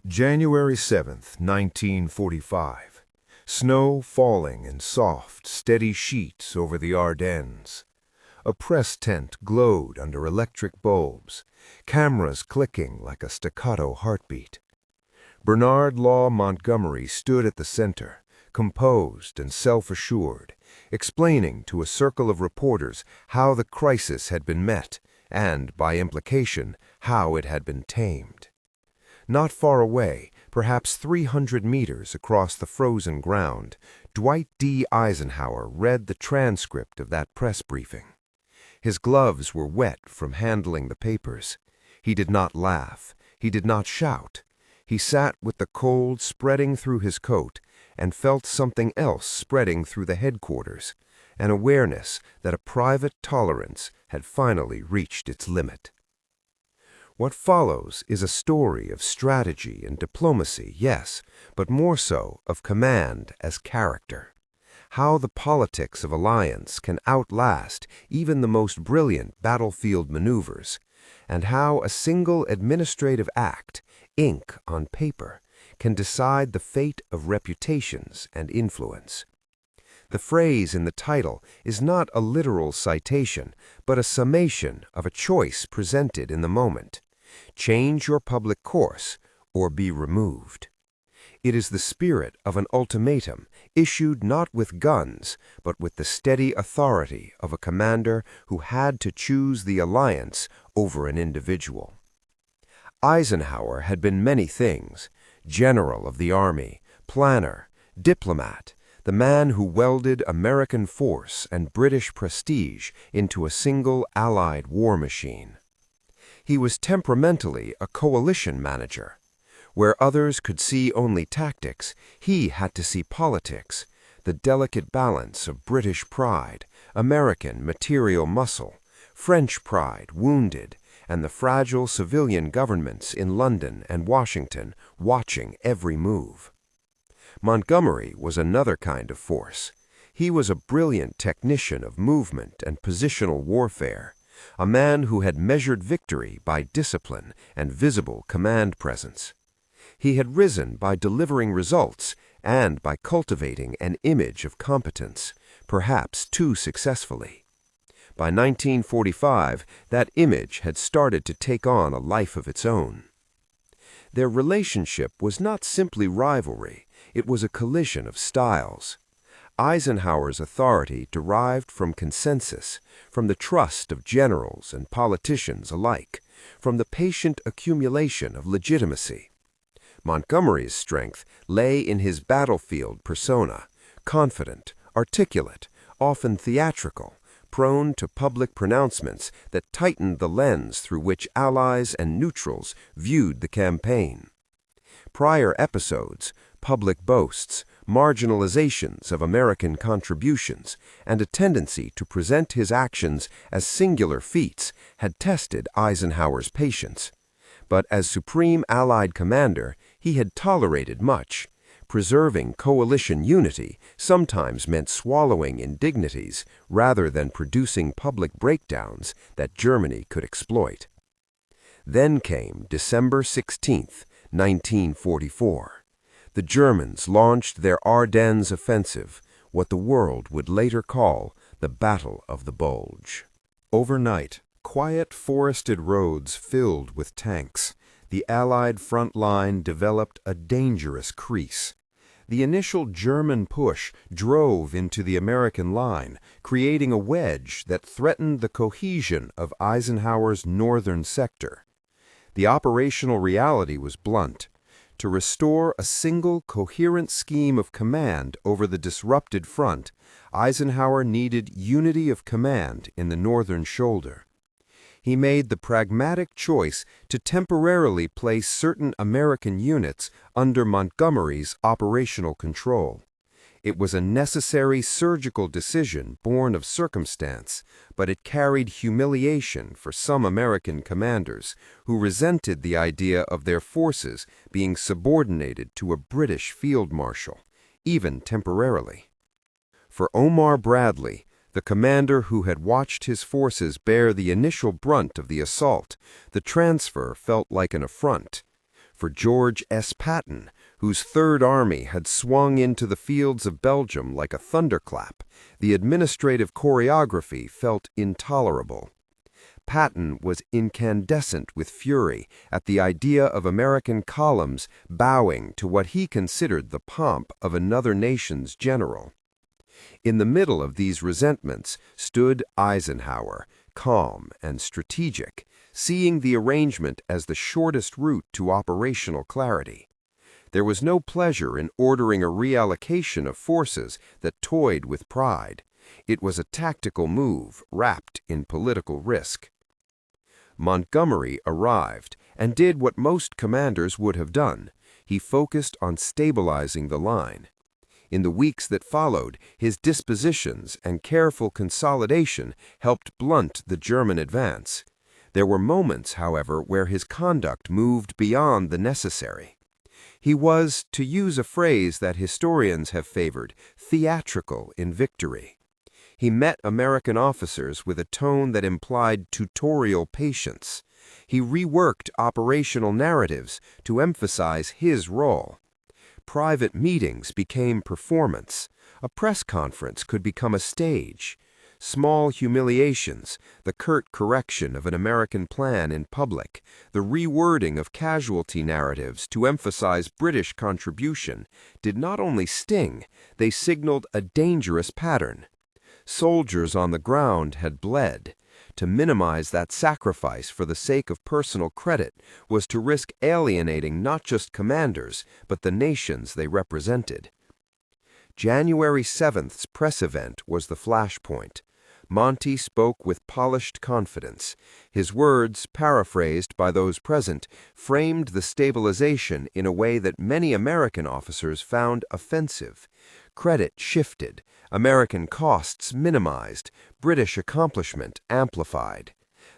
January 7th, 1945. Snow falling in soft, steady sheets over the Ardennes. A press tent glowed under electric bulbs, cameras clicking like a staccato heartbeat. Bernard Law Montgomery stood at the center, composed and self-assured, explaining to a circle of reporters how the crisis had been met and, by implication, how it had been tamed. Not far away, perhaps 300 meters across the frozen ground, Dwight D. Eisenhower read the transcript of that press briefing. His gloves were wet from handling the papers. He did not laugh. He did not shout. He sat with the cold spreading through his coat and felt something else spreading through the headquarters, an awareness that a private tolerance had finally reached its limit. What follows is a story of strategy and diplomacy, yes, but more so of command as character. How the politics of alliance can outlast even the most brilliant battlefield maneuvers, and how a single administrative act, ink on paper, can decide the fate of reputations and influence. The phrase in the title is not a literal citation, but a summation of a choice presented in the moment. Change your public course or be removed. It is the spirit of an ultimatum issued not with guns, but with the steady authority of a commander who had to choose the alliance over an individual. Eisenhower had been many things: general of the army, planner, diplomat, the man who welded American force and British prestige into a single Allied war machine. He was temperamentally a coalition manager. Where others could see only tactics, he had to see politics, the delicate balance of British pride, American material muscle, French pride wounded, and the fragile civilian governments in London and Washington watching every move. Montgomery was another kind of force. He was a brilliant technician of movement and positional warfare, a man who had measured victory by discipline and visible command presence. He had risen by delivering results and by cultivating an image of competence, perhaps too successfully. By 1945, that image had started to take on a life of its own. Their relationship was not simply rivalry, it was a collision of styles. Eisenhower's authority derived from consensus, from the trust of generals and politicians alike, from the patient accumulation of legitimacy. Montgomery's strength lay in his battlefield persona, confident, articulate, often theatrical, prone to public pronouncements that tightened the lens through which allies and neutrals viewed the campaign. Prior episodes, public boasts, marginalizations of American contributions, and a tendency to present his actions as singular feats had tested Eisenhower's patience. But as Supreme Allied Commander, he had tolerated much. Preserving coalition unity sometimes meant swallowing indignities rather than producing public breakdowns that Germany could exploit. Then came December 16, 1944. The Germans launched their Ardennes offensive, what the world would later call the Battle of the Bulge. Overnight, quiet forested roads filled with tanks, the Allied front line developed a dangerous crease. The initial German push drove into the American line, creating a wedge that threatened the cohesion of Eisenhower's northern sector. The operational reality was blunt. To restore a single coherent scheme of command over the disrupted front, Eisenhower needed unity of command in the northern shoulder. He made the pragmatic choice to temporarily place certain American units under Montgomery's operational control. It was a necessary surgical decision born of circumstance, but it carried humiliation for some American commanders who resented the idea of their forces being subordinated to a British field marshal, even temporarily. For Omar Bradley, the commander who had watched his forces bear the initial brunt of the assault, the transfer felt like an affront. For George S. Patton, whose Third Army had swung into the fields of Belgium like a thunderclap, the administrative choreography felt intolerable. Patton was incandescent with fury at the idea of American columns bowing to what he considered the pomp of another nation's general. In the middle of these resentments stood Eisenhower, calm and strategic, seeing the arrangement as the shortest route to operational clarity. There was no pleasure in ordering a reallocation of forces that toyed with pride. It was a tactical move wrapped in political risk. Montgomery arrived and did what most commanders would have done. He focused on stabilizing the line. In the weeks that followed, his dispositions and careful consolidation helped blunt the German advance. There were moments, however, where his conduct moved beyond the necessary. He was, to use a phrase that historians have favored, theatrical in victory. He met American officers with a tone that implied tutorial patience. He reworked operational narratives to emphasize his role. Private meetings became performance. A press conference could become a stage. Small humiliations, the curt correction of an American plan in public, the rewording of casualty narratives to emphasize British contribution, did not only sting, they signaled a dangerous pattern. Soldiers on the ground had bled. To minimize that sacrifice for the sake of personal credit was to risk alienating not just commanders, but the nations they represented. January 7th's press event was the flashpoint. Monty spoke with polished confidence. His words, paraphrased by those present, framed the stabilization in a way that many American officers found offensive. Credit shifted, American costs minimized, British accomplishment amplified.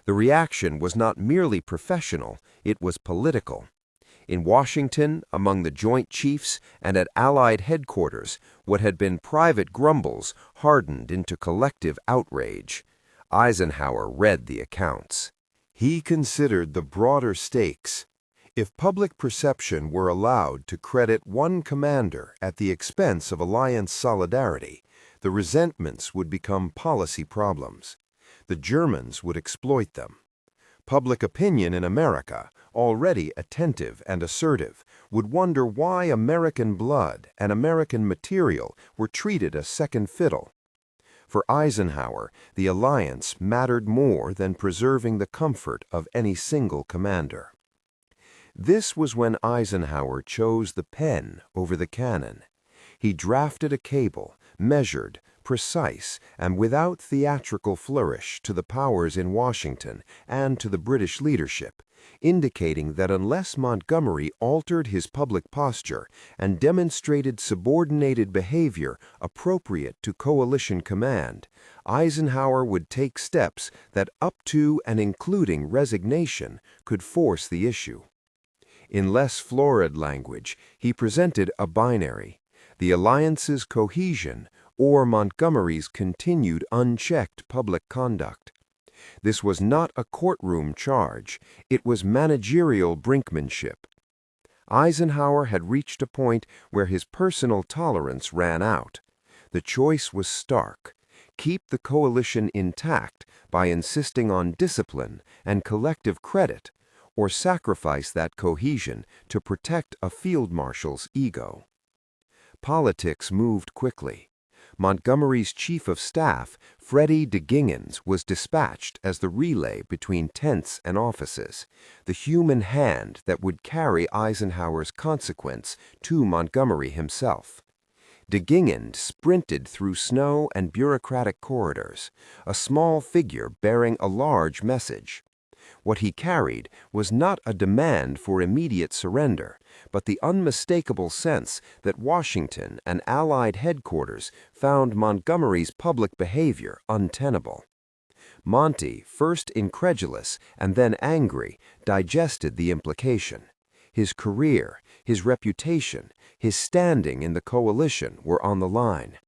The reaction was not merely professional, it was political. In Washington, among the Joint Chiefs, and at Allied headquarters, what had been private grumbles hardened into collective outrage. Eisenhower read the accounts. He considered the broader stakes. If public perception were allowed to credit one commander at the expense of alliance solidarity, the resentments would become policy problems. The Germans would exploit them. Public opinion in America, already attentive and assertive, would wonder why American blood and American material were treated as second fiddle. For Eisenhower, the alliance mattered more than preserving the comfort of any single commander. This was when Eisenhower chose the pen over the cannon. He drafted a cable, measured, precise, and without theatrical flourish to the powers in Washington and to the British leadership, indicating that unless Montgomery altered his public posture and demonstrated subordinated behavior appropriate to coalition command, Eisenhower would take steps that up to and including resignation could force the issue. In less florid language, he presented a binary: the alliance's cohesion or Montgomery's continued unchecked public conduct. This was not a courtroom charge, it was managerial brinkmanship. Eisenhower had reached a point where his personal tolerance ran out. The choice was stark: keep the coalition intact by insisting on discipline and collective credit, or sacrifice that cohesion to protect a field marshal's ego. Politics moved quickly. Montgomery's chief of staff, Freddie de Gingens, was dispatched as the relay between tents and offices, the human hand that would carry Eisenhower's consequence to Montgomery himself. De Gingens sprinted through snow and bureaucratic corridors, a small figure bearing a large message. What he carried was not a demand for immediate surrender, but the unmistakable sense that Washington and Allied headquarters found Montgomery's public behavior untenable. Monty, first incredulous and then angry, digested the implication. His career, his reputation, his standing in the coalition were on the line.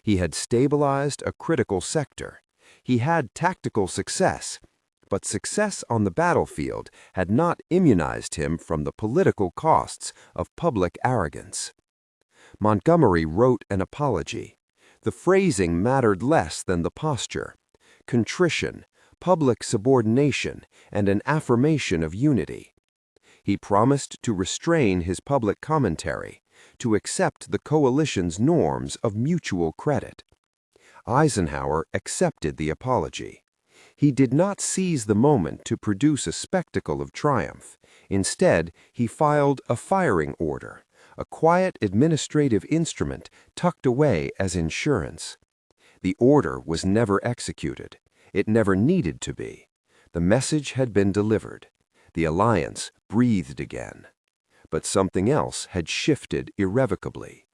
He had stabilized a critical sector. He had tactical success, but success on the battlefield had not immunized him from the political costs of public arrogance. Montgomery wrote an apology. The phrasing mattered less than the posture. Contrition, public subordination, and an affirmation of unity. He promised to restrain his public commentary, to accept the coalition's norms of mutual credit. Eisenhower accepted the apology. He did not seize the moment to produce a spectacle of triumph. Instead, he filed a firing order, a quiet administrative instrument tucked away as insurance. The order was never executed. It never needed to be. The message had been delivered. The alliance breathed again. But something else had shifted irrevocably.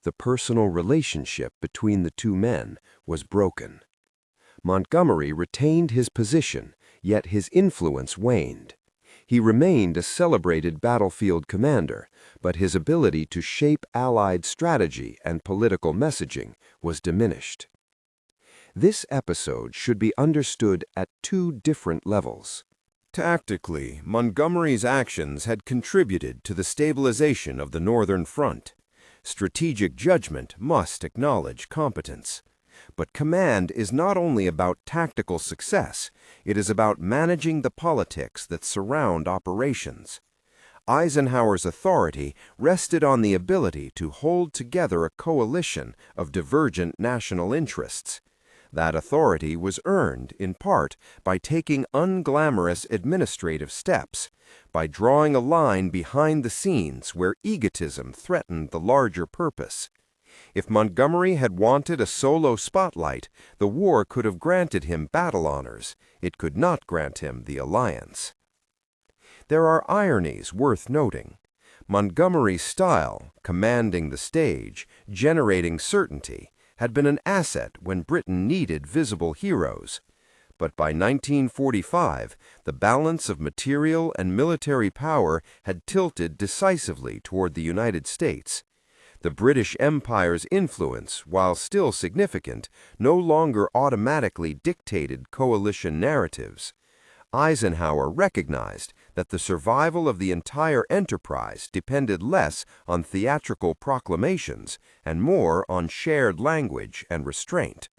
The personal relationship between the two men was broken. Montgomery retained his position, yet his influence waned. He remained a celebrated battlefield commander, but his ability to shape Allied strategy and political messaging was diminished. This episode should be understood at two different levels. Tactically, Montgomery's actions had contributed to the stabilization of the Northern Front. Strategic judgment must acknowledge competence. But command is not only about tactical success, it is about managing the politics that surround operations. Eisenhower's authority rested on the ability to hold together a coalition of divergent national interests. That authority was earned, in part, by taking unglamorous administrative steps, by drawing a line behind the scenes where egotism threatened the larger purpose. If Montgomery had wanted a solo spotlight, the war could have granted him battle honors. It could not grant him the alliance. There are ironies worth noting. Montgomery's style, commanding the stage, generating certainty, had been an asset when Britain needed visible heroes. But by 1945, the balance of material and military power had tilted decisively toward the United States. The British Empire's influence, while still significant, no longer automatically dictated coalition narratives. Eisenhower recognized that the survival of the entire enterprise depended less on theatrical proclamations and more on shared language and restraint.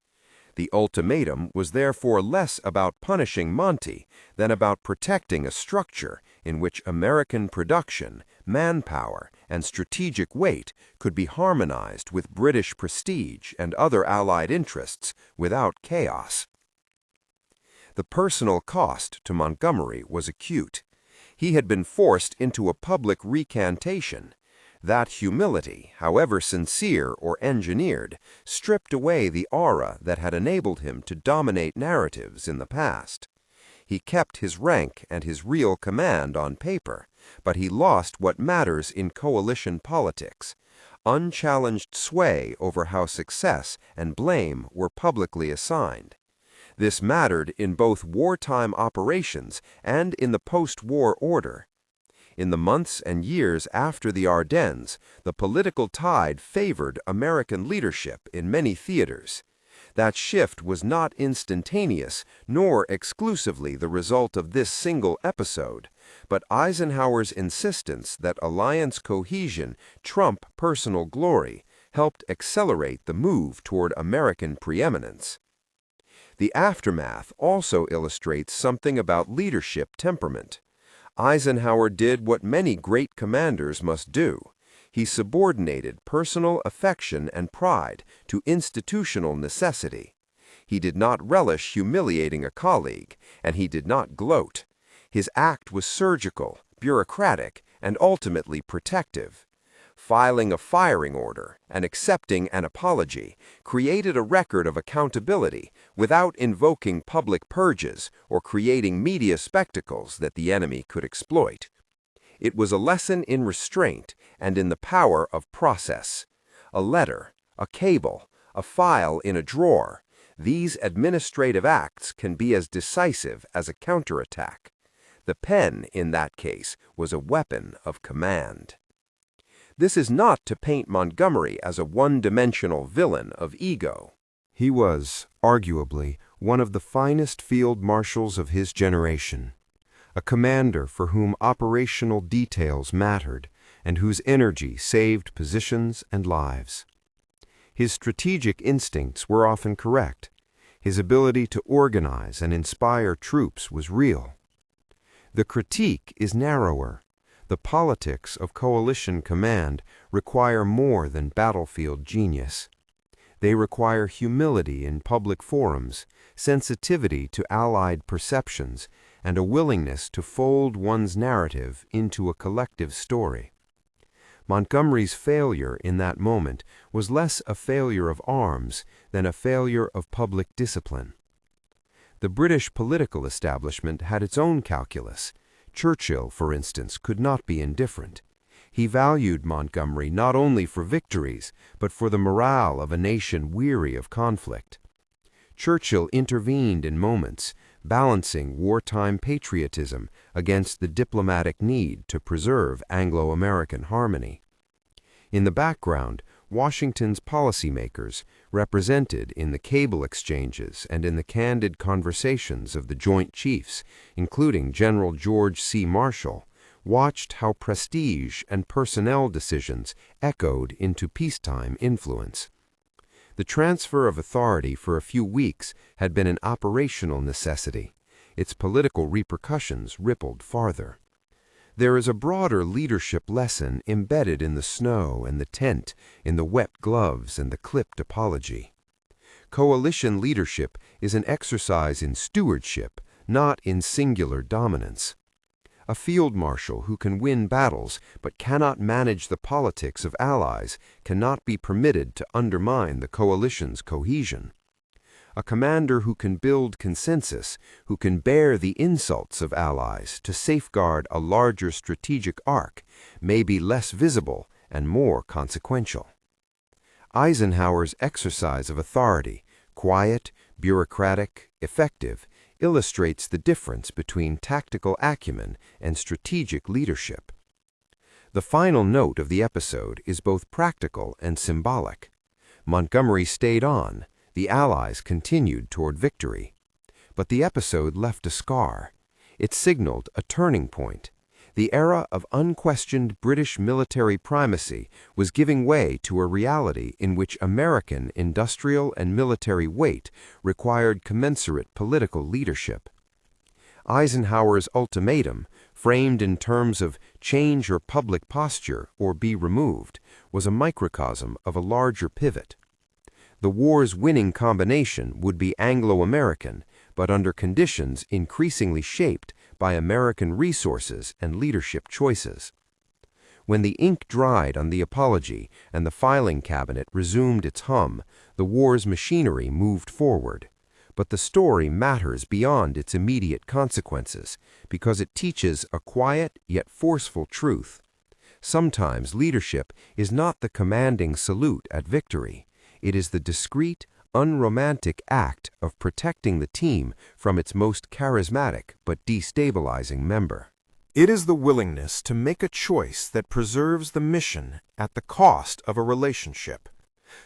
The ultimatum was therefore less about punishing Monty than about protecting a structure in which American production, manpower, and strategic weight could be harmonized with British prestige and other Allied interests without chaos. The personal cost to Montgomery was acute. He had been forced into a public recantation. That humility, however sincere or engineered, stripped away the aura that had enabled him to dominate narratives in the past. He kept his rank and his real command on paper, but he lost what matters in coalition politics: unchallenged sway over how success and blame were publicly assigned. This mattered in both wartime operations and in the post-war order. In the months and years after the Ardennes, the political tide favored American leadership in many theaters. That shift was not instantaneous, nor exclusively the result of this single episode, but Eisenhower's insistence that alliance cohesion trump personal glory helped accelerate the move toward American preeminence. The aftermath also illustrates something about leadership temperament. Eisenhower did what many great commanders must do. He subordinated personal affection and pride to institutional necessity. He did not relish humiliating a colleague, and he did not gloat. His act was surgical, bureaucratic, and ultimately protective. Filing a firing order and accepting an apology created a record of accountability without invoking public purges or creating media spectacles that the enemy could exploit. It was a lesson in restraint and in the power of process. A letter, a cable, a file in a drawer, these administrative acts can be as decisive as a counterattack. The pen, in that case, was a weapon of command. This is not to paint Montgomery as a one-dimensional villain of ego. He was, arguably, one of the finest field marshals of his generation, a commander for whom operational details mattered and whose energy saved positions and lives. His strategic instincts were often correct. His ability to organize and inspire troops was real. The critique is narrower. The politics of coalition command require more than battlefield genius. They require humility in public forums, sensitivity to Allied perceptions, and a willingness to fold one's narrative into a collective story. Montgomery's failure in that moment was less a failure of arms than a failure of public discipline. The British political establishment had its own calculus. Churchill, for instance, could not be indifferent. He valued Montgomery not only for victories, but for the morale of a nation weary of conflict. Churchill intervened in moments, balancing wartime patriotism against the diplomatic need to preserve Anglo-American harmony. In the background, Washington's policymakers, represented in the cable exchanges and in the candid conversations of the Joint Chiefs, including General George C. Marshall, watched how prestige and personnel decisions echoed into peacetime influence. The transfer of authority for a few weeks had been an operational necessity. Its political repercussions rippled farther. There is a broader leadership lesson embedded in the snow and the tent, in the wet gloves and the clipped apology. Coalition leadership is an exercise in stewardship, not in singular dominance. A field marshal who can win battles but cannot manage the politics of allies cannot be permitted to undermine the coalition's cohesion. A commander who can build consensus, who can bear the insults of allies to safeguard a larger strategic arc, may be less visible and more consequential. Eisenhower's exercise of authority, quiet, bureaucratic, effective, illustrates the difference between tactical acumen and strategic leadership. The final note of the episode is both practical and symbolic. Montgomery stayed on. The Allies continued toward victory. But the episode left a scar. It signaled a turning point. The era of unquestioned British military primacy was giving way to a reality in which American industrial and military weight required commensurate political leadership. Eisenhower's ultimatum, framed in terms of change your public posture or be removed, was a microcosm of a larger pivot. The war's winning combination would be Anglo-American, but under conditions increasingly shaped by American resources and leadership choices. When the ink dried on the apology and the filing cabinet resumed its hum, the war's machinery moved forward. But the story matters beyond its immediate consequences, because it teaches a quiet yet forceful truth. Sometimes leadership is not the commanding salute at victory. It is the discreet, unromantic act of protecting the team from its most charismatic but destabilizing member. It is the willingness to make a choice that preserves the mission at the cost of a relationship.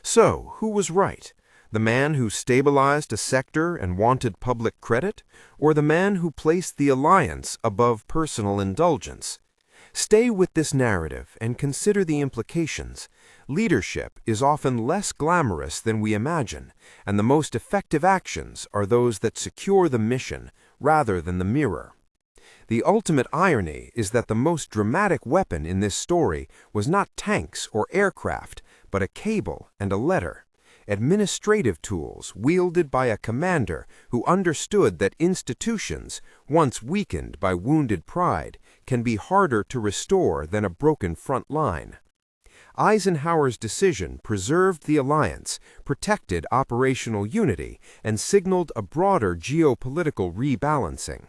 So, who was right? The man who stabilized a sector and wanted public credit, or the man who placed the alliance above personal indulgence? Stay with this narrative and consider the implications. Leadership is often less glamorous than we imagine, and the most effective actions are those that secure the mission rather than the mirror. The ultimate irony is that the most dramatic weapon in this story was not tanks or aircraft, but a cable and a letter. Administrative tools wielded by a commander who understood that institutions, once weakened by wounded pride, can be harder to restore than a broken front line. Eisenhower's decision preserved the alliance, protected operational unity, and signaled a broader geopolitical rebalancing.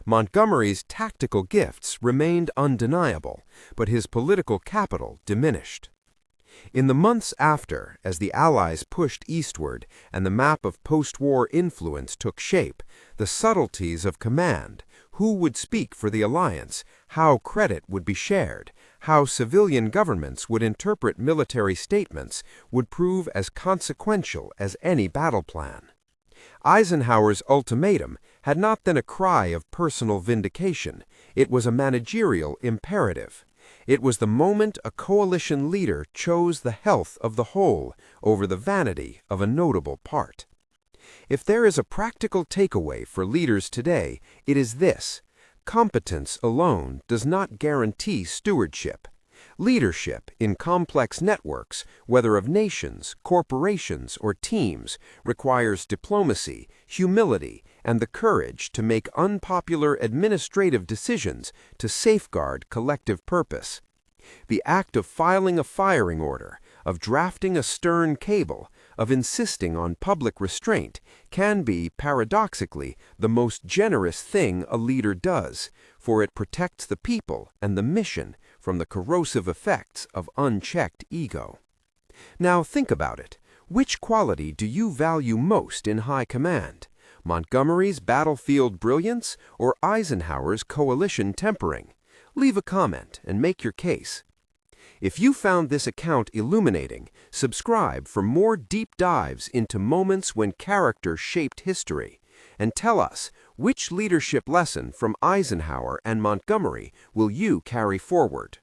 Montgomery's tactical gifts remained undeniable, but his political capital diminished. In the months after, as the Allies pushed eastward and the map of post-war influence took shape, the subtleties of command, who would speak for the alliance, how credit would be shared, how civilian governments would interpret military statements, would prove as consequential as any battle plan. Eisenhower's ultimatum had not been a cry of personal vindication. It was a managerial imperative. It was the moment a coalition leader chose the health of the whole over the vanity of a notable part. If there is a practical takeaway for leaders today, it is this: competence alone does not guarantee stewardship. Leadership in complex networks, whether of nations, corporations, or teams, requires diplomacy, humility, and the courage to make unpopular administrative decisions to safeguard collective purpose. The act of filing a firing order, of drafting a stern cable, of insisting on public restraint can be, paradoxically, the most generous thing a leader does, for it protects the people and the mission from the corrosive effects of unchecked ego. Now think about it. Which quality do you value most in high command? Montgomery's battlefield brilliance or Eisenhower's coalition tempering? Leave a comment and make your case. If you found this account illuminating, subscribe for more deep dives into moments when character shaped history, and tell us, which leadership lesson from Eisenhower and Montgomery will you carry forward?